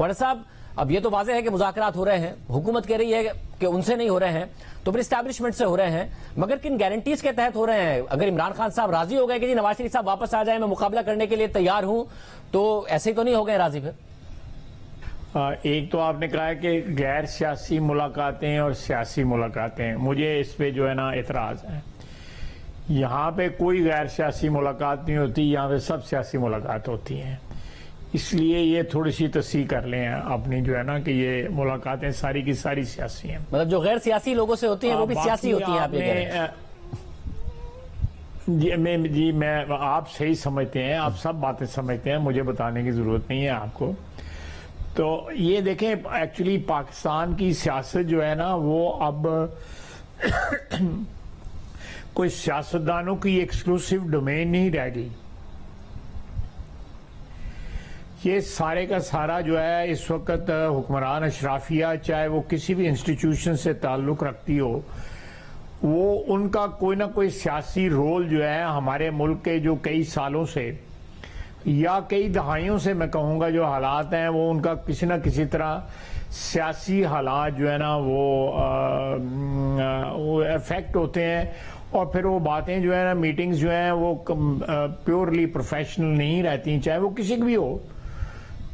خواجہ صاحب اب یہ تو واضح ہے کہ مذاکرات ہو رہے ہیں، حکومت کہہ رہی ہے کہ ان سے نہیں ہو رہے ہیں، تو پھر اسٹیبلشمنٹ سے ہو رہے ہیں، مگر کن گارنٹیز کے تحت ہو رہے ہیں؟ اگر عمران خان صاحب راضی ہو گئے کہ جی نواز شریف صاحب واپس آ جائیں، میں مقابلہ کرنے کے لیے تیار ہوں، تو ایسے ہی تو نہیں ہو گئے راضی؟ پھر ایک تو آپ نے کہا ہے کہ غیر سیاسی ملاقاتیں اور سیاسی ملاقاتیں، مجھے اس پہ جو ہے نا اعتراض ہے. یہاں پہ کوئی غیر سیاسی ملاقات نہیں ہوتی، یہاں پہ سب سیاسی ملاقات ہوتی ہیں. اس لیے یہ تھوڑی سی تصحیح کر لیں اپنی جو ہے نا کہ یہ ملاقاتیں ساری کی ساری سیاسی ہیں. مطلب جو غیر سیاسی لوگوں سے ہوتی ہیں وہ بھی سیاسی ہوتی ہیں؟ آپ یہ کہہ رہے ہیں؟ جی میں آپ صحیح سمجھتے ہیں، آپ سب باتیں سمجھتے ہیں، مجھے بتانے کی ضرورت نہیں ہے آپ کو. تو یہ دیکھیں ایکچولی پاکستان کی سیاست جو ہے نا وہ اب کوئی سیاستدانوں کی ایکسکلوسیو ڈومین نہیں رہ گئی. یہ سارے کا سارا جو ہے اس وقت حکمران اشرافیہ چاہے وہ کسی بھی انسٹیٹیوشن سے تعلق رکھتی ہو، وہ ان کا کوئی نہ کوئی سیاسی رول جو ہے ہمارے ملک کے جو کئی سالوں سے یا کئی دہائیوں سے میں کہوں گا جو حالات ہیں وہ ان کا کسی نہ کسی طرح سیاسی حالات جو ہے نا وہ افیکٹ ہوتے ہیں. اور پھر وہ باتیں جو ہے نا میٹنگز جو ہیں وہ پیورلی پروفیشنل نہیں رہتی، چاہے وہ کسی کی بھی ہو،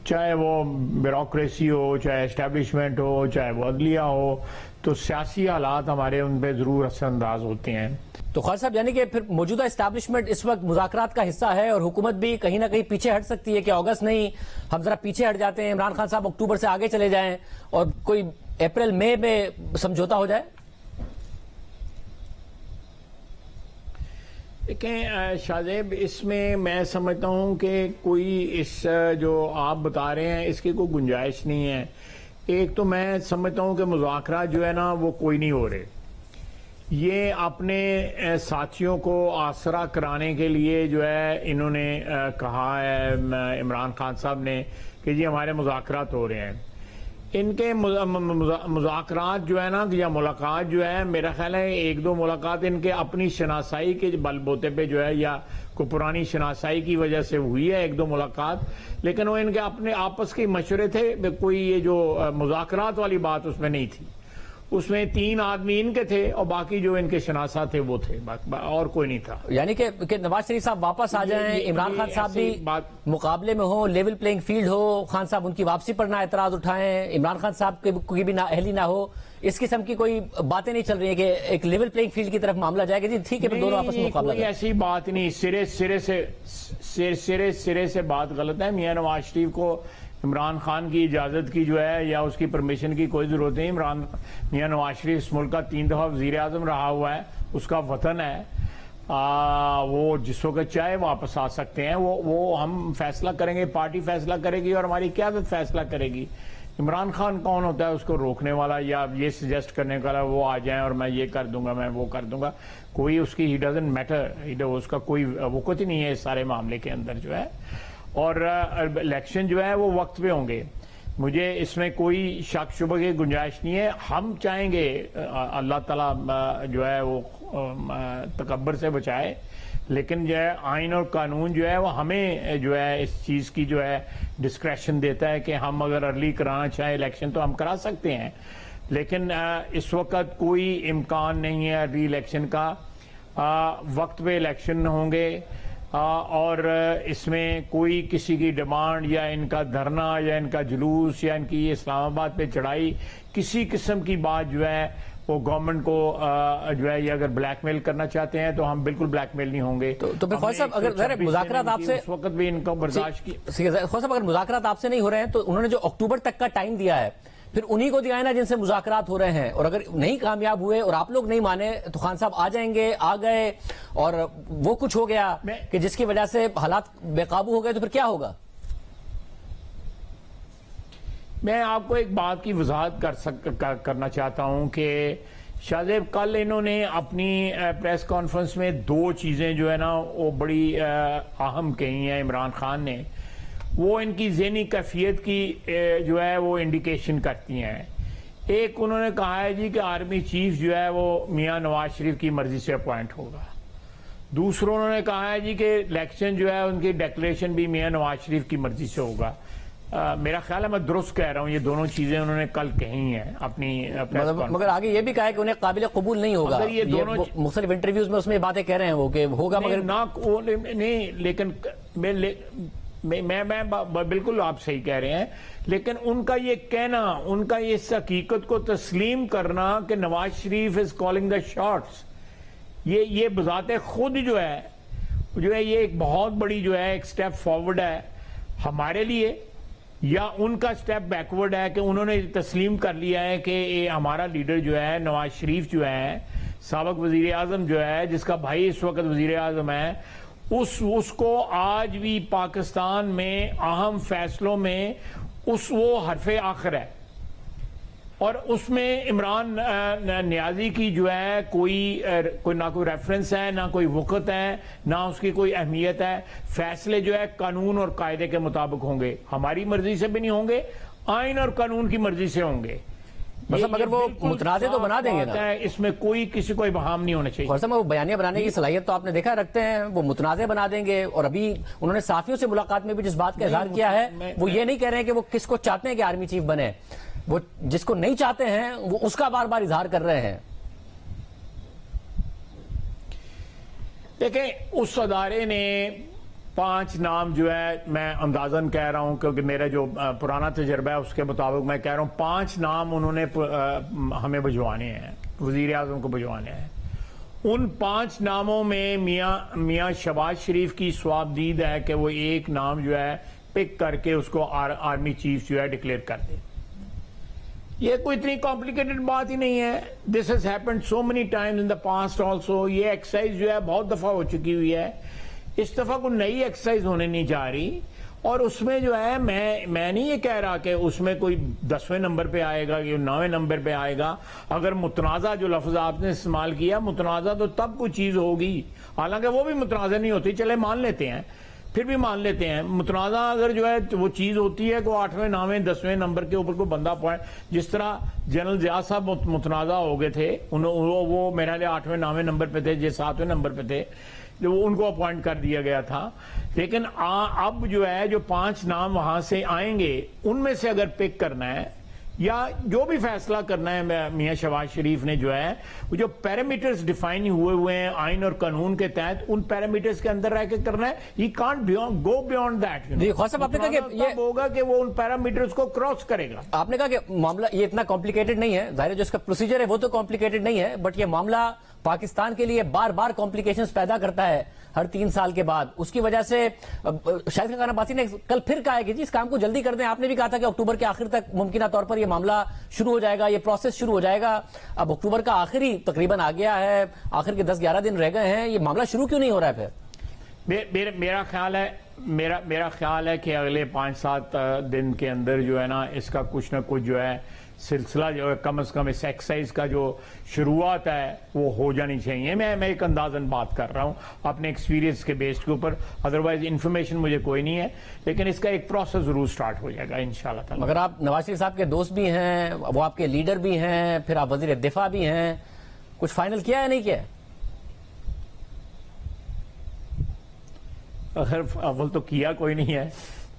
چاہے وہ بیوروکریسی ہو، چاہے اسٹیبلشمنٹ ہو، چاہے وہ عدلیہ ہو. تو سیاسی حالات ہمارے ان پہ ضرور اثر انداز ہوتے ہیں. تو خالد صاحب یعنی کہ پھر موجودہ اسٹیبلشمنٹ اس وقت مذاکرات کا حصہ ہے اور حکومت بھی کہیں نہ کہیں پیچھے ہٹ سکتی ہے کہ اگست نہیں، ہم ذرا پیچھے ہٹ جاتے ہیں، عمران خان صاحب اکتوبر سے آگے چلے جائیں اور کوئی اپریل مئی میں سمجھوتا ہو جائے؟ دیکھیں شاہزیب، اس میں سمجھتا ہوں کہ کوئی اس جو آپ بتا رہے ہیں اس کی کوئی گنجائش نہیں ہے. ایک تو میں سمجھتا ہوں کہ مذاکرات جو ہے نا وہ کوئی نہیں ہو رہے. یہ اپنے ساتھیوں کو آسرا کرانے کے لیے جو ہے انہوں نے کہا ہے عمران خان صاحب نے کہ جی ہمارے مذاکرات ہو رہے ہیں. ان کے مذاکرات جو ہے نا یا ملاقات جو ہے میرا خیال ہے ایک دو ملاقات ان کے اپنی شناسائی کے بل بوتے پہ جو ہے یا کوئی پرانی شناسائی کی وجہ سے ہوئی ہے ایک دو ملاقات، لیکن وہ ان کے اپنے آپس کے مشورے تھے. کوئی یہ جو مذاکرات والی بات اس میں نہیں تھی. اس میں 3 آدمی ان کے تھے اور باقی جو ان کے شناسا تھے وہ تھے، اور کوئی نہیں تھا. یعنی کہ نواز شریف صاحب واپس آ جائیں، عمران خان صاحب بھی مقابلے میں ہو، لیول پلینگ فیلڈ ہو، خان صاحب ان کی واپسی پر نہ اعتراض اٹھائیں، عمران خان صاحب کی بھی نہ اہلی نہ ہو، اس قسم کی کوئی باتیں نہیں چل رہی ہیں کہ ایک لیول پلینگ فیلڈ کی طرف معاملہ جائے گا جی ٹھیک ہے دونوں آپس میں مقابلہ کوئی ایسی بات نہیں. سرے سے بات غلط ہے. میاں نواز شریف کو عمران خان کی اجازت کی جو ہے یا اس کی پرمیشن کی کوئی ضرورت نہیں. میاں نواز شریف اس ملک کا 3 دفعہ وزیر اعظم رہا ہوا ہے، اس کا وطن ہے. وہ جس وقت چاہے واپس آ سکتے ہیں. وہ ہم فیصلہ کریں گے، پارٹی فیصلہ کرے گی اور ہماری قیادت فیصلہ کرے گی. عمران خان کون ہوتا ہے اس کو روکنے والا یا یہ سجیسٹ کرنے والا وہ آ جائیں اور میں یہ کر دوں گا، میں وہ کر دوں گا؟ کوئی اس کی ہی ڈزنٹ میٹر، اس کا کوئی وقت ہی نہیں ہے اس سارے معاملے کے اندر جو ہے. اور الیکشن جو ہے وہ وقت پہ ہوں گے، مجھے اس میں کوئی شک شبہ کی گنجائش نہیں ہے. ہم چاہیں گے اللہ تعالیٰ جو ہے وہ تکبر سے بچائے، لیکن جو ہے آئین اور قانون جو ہے وہ ہمیں جو ہے اس چیز کی جو ہے ڈسکریشن دیتا ہے کہ ہم اگر ارلی کرانا چاہیں الیکشن تو ہم کرا سکتے ہیں. لیکن اس وقت کوئی امکان نہیں ہے ری الیکشن کا. وقت پہ الیکشن ہوں گے اور اس میں کوئی کسی کی ڈیمانڈ یا ان کا دھرنا یا ان کا جلوس یا ان کی اسلام آباد پہ چڑھائی کسی قسم کی بات جو ہے وہ گورنمنٹ کو جو ہے یہ اگر بلیک میل کرنا چاہتے ہیں تو ہم بالکل بلیک میل نہیں ہوں گے. تو پھر خواجہ صاحب اگر مذاکرات آپ سے اس وقت بھی ان کو برداشت کی خواجہ صاحب اگر مذاکرات آپ سے نہیں ہو رہے ہیں تو انہوں نے جو اکتوبر تک کا ٹائم دیا ہے پھر انہی کو دیا ہے نا جن سے مذاکرات ہو رہے ہیں، اور اگر نہیں کامیاب ہوئے اور آپ لوگ نہیں مانے تو خان صاحب آ جائیں گے، آ گئے اور وہ کچھ ہو گیا کہ جس کی وجہ سے حالات بے قابو ہو گئے تو پھر کیا ہوگا؟ میں آپ کو ایک بات کی وضاحت کرنا چاہتا ہوں کہ شاہزیب کل انہوں نے اپنی پریس کانفرنس میں 2 چیزیں جو ہے نا وہ بڑی اہم کہی ہیں عمران خان نے. وہ ان کی ذہنی کیفیت کی جو ہے وہ انڈیکیشن کرتی ہیں. ایک انہوں نے کہا ہے جی کہ آرمی چیف جو ہے وہ میاں نواز شریف کی مرضی سے اپوائنٹ ہوگا. دوسروں انہوں نے کہا ہے جی کہ الیکشن جو ہے ان کی ڈیکلیریشن بھی میاں نواز شریف کی مرضی سے ہوگا. میرا خیال ہے میں درست کہہ رہا ہوں، یہ دونوں چیزیں انہوں نے کل کہی ہیں اپنی مگر آگے یہ بھی کہا ہے کہ انہیں قابل قبول نہیں ہوگا. مگر یہ دونوں مختلف انٹرویوز میں اس میں باتیں کہہ رہے ہیں وہ کہ ہوگا، مگر نہیں، لیکن میں بالکل آپ صحیح کہہ رہے ہیں، لیکن ان کا یہ کہنا، ان کا اس حقیقت کو تسلیم کرنا کہ Nawaz Sharif is calling the shots, یہ بذات خود جو ہے یہ ایک بہت بڑی جو ہے ایک سٹیپ فارورڈ ہے ہمارے لیے، یا ان کا سٹیپ بیکورڈ ہے کہ انہوں نے تسلیم کر لیا ہے کہ یہ ہمارا لیڈر جو ہے نواز شریف جو ہے سابق وزیر اعظم جو ہے، جس کا بھائی اس وقت وزیر اعظم ہے، اس کو آج بھی پاکستان میں اہم فیصلوں میں وہ حرف آخر ہے، اور اس میں عمران نیازی کی جو ہے کوئی نہ کوئی ریفرنس ہے، نہ کوئی وقت ہے، نہ اس کی کوئی اہمیت ہے. فیصلے جو ہے قانون اور قاعدے کے مطابق ہوں گے، ہماری مرضی سے بھی نہیں ہوں گے، آئین اور قانون کی مرضی سے ہوں گے. مطلب اگر وہ متنازع تو بنا دیں گے نا، اس میں کسی کو ابہام نہیں ہونا چاہیے. وہ بیانیہ بنانے کی صلاحیت تو آپ نے دیکھا رکھتے ہیں، وہ متنازع بنا دیں گے. اور ابھی انہوں نے صحافیوں سے ملاقات میں بھی جس بات کا اظہار کیا ہے، وہ یہ نہیں کہہ رہے ہیں کہ وہ کس کو چاہتے ہیں کہ آرمی چیف بنے، وہ جس کو نہیں چاہتے ہیں وہ اس کا بار بار اظہار کر رہے ہیں. دیکھیں، اس ادارے نے 5 نام جو ہے، میں اندازاً کہہ رہا ہوں کیونکہ میرا جو پرانا تجربہ ہے اس کے مطابق میں کہہ رہا ہوں، 5 نام انہوں نے ہمیں بھجوانے ہیں، وزیر اعظم کو بھجوانے ہیں. ان 5 ناموں میں میاں شہباز شریف کی صوابدید ہے کہ وہ ایک نام جو ہے پک کر کے اس کو آرمی چیف جو ہے ڈکلیئر کر دے. یہ کوئی اتنی کمپلیکیٹڈ بات ہی نہیں ہے. This has happened so many times in the past also. یہ ایکسرسائز جو ہے بہت دفعہ ہو چکی ہوئی ہے، اس دفعہ کوئی نئی ایکسرسائز ہونے نہیں جا رہی. اور اس میں جو ہے میں نہیں یہ کہہ رہا کہ اس میں کوئی 10ویں نمبر پہ آئے گا کہ 9ویں نمبر پہ آئے گا. اگر متنازع جو لفظ آپ نے استعمال کیا، متنازع تو تب کوئی چیز ہوگی، حالانکہ وہ بھی متنازع نہیں ہوتی، چلے مان لیتے ہیں، پھر بھی مان لیتے ہیں. متنازع اگر جو ہے وہ چیز ہوتی ہے کہ 8ویں 9ویں 10ویں نمبر کے اوپر کوئی بندہ پوائنٹ، جس طرح جنرل ضیاء صاحب متنازع ہو گئے تھے، وہ میرے لیے 8ویں 9ویں نمبر پہ تھے، جو 7ویں نمبر پہ تھے، ان کو اپوائنٹ کر دیا گیا تھا. لیکن اب جو ہے جو 5 نام وہاں سے آئیں گے، ان میں سے اگر پک کرنا ہے یا جو بھی فیصلہ کرنا ہے میاں شہباز شریف نے جو ہے، وہ جو پیرامیٹرز ڈیفائن ہوئے ہیں آئین اور قانون کے تحت، ان پیرامیٹرز کے اندر رہ کے کرنا ہے. He can't go beyond that. جی خواجہ صاحب، آپ نے کہا کہ یہ ہوگا کہ وہ ان پیرامیٹرز کو کراس کرے گا. آپ نے کہا کہ معاملہ یہ اتنا کمپلیکیٹڈ نہیں ہے، ظاہر ہے جو اس کا پروسیجر ہے وہ تو کمپلیکیٹڈ نہیں ہے، بٹ یہ معاملہ پاکستان کے لیے بار بار کمپلیکیشنز پیدا کرتا ہے ہر 3 سال کے بعد. اس کی وجہ سے شاہد خان عباسی نے کل پھر کہا ہے کہ جی اس کام کو جلدی کر دیں. آپ نے بھی کہا تھا کہ اکتوبر کے آخر تک ممکنہ طور پر یہ معاملہ شروع ہو جائے گا، یہ پروسیس شروع ہو جائے گا. اب اکتوبر کا آخری تقریباً آ گیا ہے، آخر کے 10-11 دن رہ گئے ہیں، یہ معاملہ شروع کیوں نہیں ہو رہا ہے پھر؟ میرا خیال ہے کہ اگلے 5-7 دن کے اندر جو ہے نا، اس کا کچھ نہ کچھ جو ہے سلسلہ جو ہے کم از کم اس ایکسرسائز کا جو شروعات ہے وہ ہو جانی چاہیے. میں ایک اندازاً بات کر رہا ہوں اپنے ایکسپیرینس کے بیس کے اوپر، ادروائز انفارمیشن مجھے کوئی نہیں ہے، لیکن اس کا ایک پروسیس ضرور سٹارٹ ہو جائے گا انشاءاللہ تعالی. مگر آپ نواز شریف صاحب کے دوست بھی ہیں، وہ آپ کے لیڈر بھی ہیں، پھر آپ وزیر دفاع بھی ہیں، کچھ فائنل کیا ہے نہیں کیا؟ اول تو کیا کوئی نہیں ہے،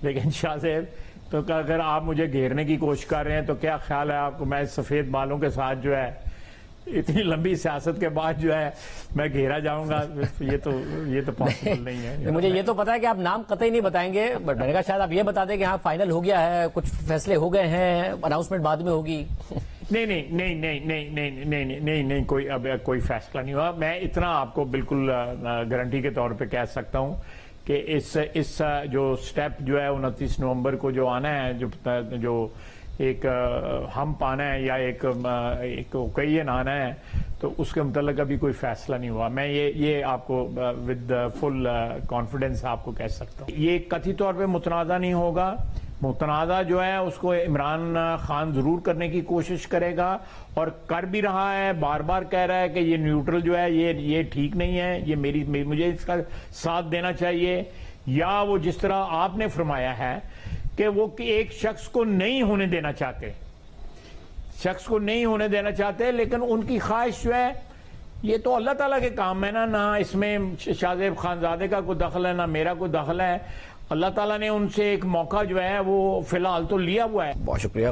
لیکن شاہ صاحب تو اگر آپ مجھے گھیرنے کی کوشش کر رہے ہیں تو کیا خیال ہے آپ کو میں سفید بالوں کے ساتھ جو ہے اتنی لمبی سیاست کے بعد جو ہے میں گھیرا جاؤں گا؟ یہ تو پاسبل نہیں ہے. مجھے یہ تو پتا ہے کہ آپ نام قطعی نہیں بتائیں گے، بٹ میں نے کہا شاید آپ یہ بتا دیں کہ ہاں فائنل ہو گیا ہے، کچھ فیصلے ہو گئے ہیں، اناؤنسمنٹ بعد میں ہوگی. نہیں کوئی فیصلہ نہیں ہوا. میں اتنا آپ کو بالکل گارنٹی کے طور پہ کہہ سکتا ہوں کہ اس جو سٹیپ جو ہے 29 نومبر کو جو آنا ہے، جو ایک ہم پانا ہے یا ایک اوکیین آنا ہے، تو اس کے متعلق ابھی کوئی فیصلہ نہیں ہوا. میں یہ آپ کو ود فل کانفیڈنس آپ کو کہہ سکتا ہوں. یہ قطعی طور پہ متنازع نہیں ہوگا. متنازع جو ہے اس کو عمران خان ضرور کرنے کی کوشش کرے گا، اور کر بھی رہا ہے، بار بار کہہ رہا ہے کہ یہ نیوٹرل جو ہے یہ ٹھیک نہیں ہے، یہ مجھے اس کا ساتھ دینا چاہیے. یا وہ جس طرح آپ نے فرمایا ہے کہ وہ ایک شخص کو نہیں ہونے دینا چاہتے، لیکن ان کی خواہش جو ہے، یہ تو اللہ تعالیٰ کے کام ہے نا اس میں شاہ زیب خانزادے کا کوئی دخل ہے، نہ میرا کوئی دخل ہے. اللہ تعالیٰ نے ان سے ایک موقع جو ہے وہ فی الحال تو لیا ہوا ہے. بہت شکریہ.